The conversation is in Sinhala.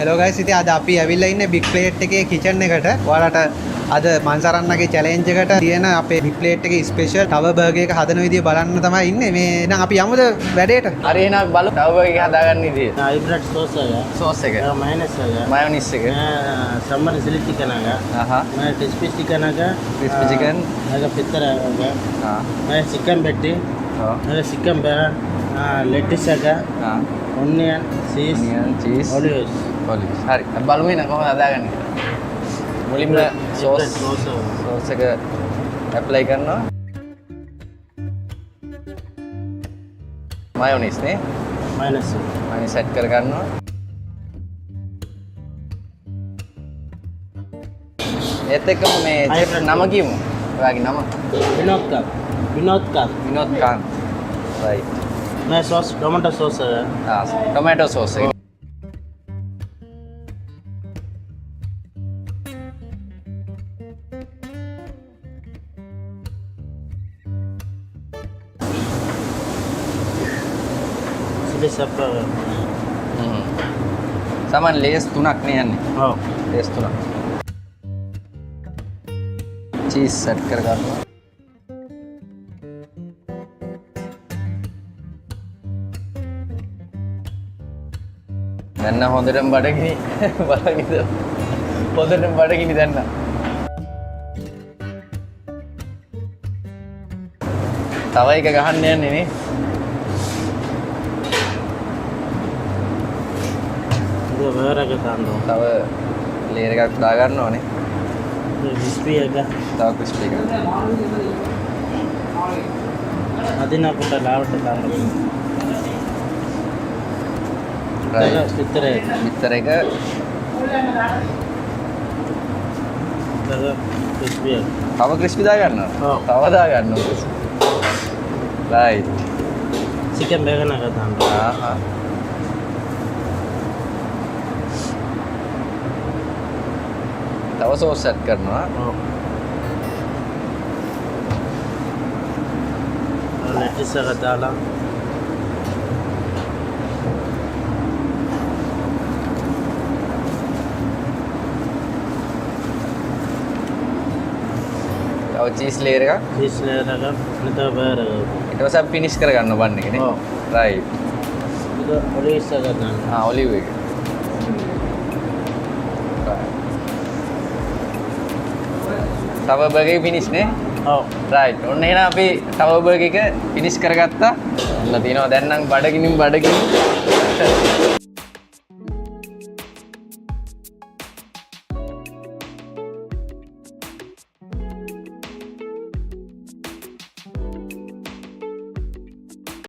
හෙලෝ ගයිස් ඉතින් අද අපි ඇවිල්ලා ඉන්නේ බිග් ප්ලේට් එකේ කිචන් එකට. ඔයාලට අද මන්සරන්නගේ චැලෙන්ජ් එකට තියෙන අපේ බිග් ප්ලේට් එකේ ස්පෙෂල් තව බර්ගර් එක හදන විදිය බලන්න තමයි ඉන්නේ. මේ එහෙනම් අපි යමුද වැඩේට? හරි එහෙනම් බලමු තව බර්ගර් එක හදාගන්න විදිය. හයිබ්‍රිඩ් සෝස් එක මයොනයිස් එක මයොනයිස් එක සම්මර සිලි චිකන් එක मैं क्रिस्पी चिकन का crispy chicken aga पित्तर aga हां मैं चिकन बेटी aga चिकन बेरा लेटिस aga ऑनियन चीज ऑलिव्स හරි බලමු එහෙනම් කොහොමද හදාගන්නේ. මුලින්ම සෝස් එක ඇප්ලයි කරනවා. මයොනයිස් නේ මයොනයිස් සෙට් කර ගන්නවා. ඒත් එක්කම මේ නම කියමු. ඔයාගේ නම विनोद का රයිට්. मैं सॉस टोमेटो सॉस है टोमेटो सॉस එක चिली सब සමන් ලේස් 3ක් නේ යන්නේ. ඔව් ලේස් 3ක්. චීස් සෙට් කර ගන්නවා. දැන් හොඳටම බඩගිනි බලන්න. හොඳටම බඩගිනි දැන්. තව එක ගහන්න යන්නේ නේ. ये वेरा के दान दो තව ලේයර් එකක් දා ගන්න ඕනේ. क्रिस्पी है තව ක්‍රිස්පි එකක්. अदिना पुट लावट दान दो Right. पित्तर है විතර එක क्रिस्पी है තව ක්‍රිස්පි දා ගන්නවා. ඔව්. තව දා ගන්නවා. රයිට්. चिकन बैगन का दान दो ආහා. තව සෝස් සෙට් කරනවා. लेटिस का डाला තව චීස් ලේයර් එකක්. चीज ले लगा नहीं तो वेरा ඊට පස්සේ අපි ෆිනිෂ් කර ගන්න බන් එකනේ. ඔව්. රයිට්. ಇದು ಒಲಿವ್ಸ್ का दान ඔලිව් එක. තව බර්ගර් එක ෆිනිෂ් නේ. ඔව් රයිට්. ඔන්න එහෙනම් අපි තව බර්ගර් එක ෆිනිෂ් කරගත්තා. ඔන්න තියෙනවා දැන් නම් බඩගිනින්